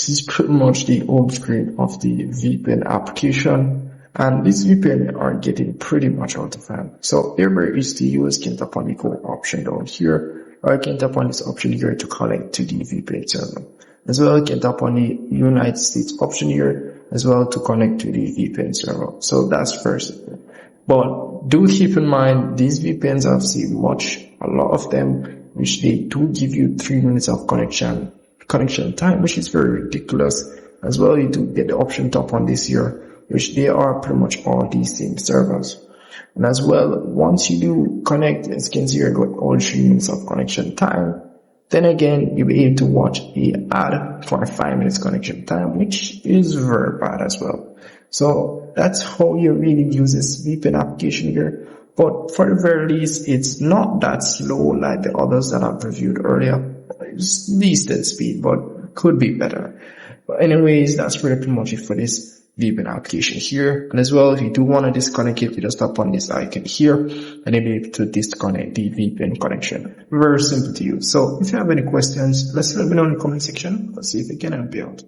this is pretty much the home screen of the VPN application. And these VPN are getting pretty much out of hand. So here is the US can tap on the go option down here, or I can tap on this option here to connect to the VPN server. As well, I can tap on the United States option here as well to connect to the VPN server. So that's first. But do keep in mind, these VPNs I've seen a lot of them, which they do give you 3 minutes of connection time, which is very ridiculous. As well, you do get the option tap on this here, which they are pretty much all these same servers. And as well, once you do connect, as you can see, you got all 3 minutes of connection time. Then again, you'll be able to watch the ad for 5 minutes connection time, which is very bad as well. So that's how you really use this VPN application here. But for the very least, it's not that slow like the others that I've reviewed earlier. It's decent speed, but could be better. But anyways, that's pretty much it for this VPN application here. And as well, if you do want to disconnect it, you just tap on this icon here and you'll be able to disconnect the VPN connection. Very simple to use. So if you have any questions, let me know in the comment section. Let's see if we can help you out.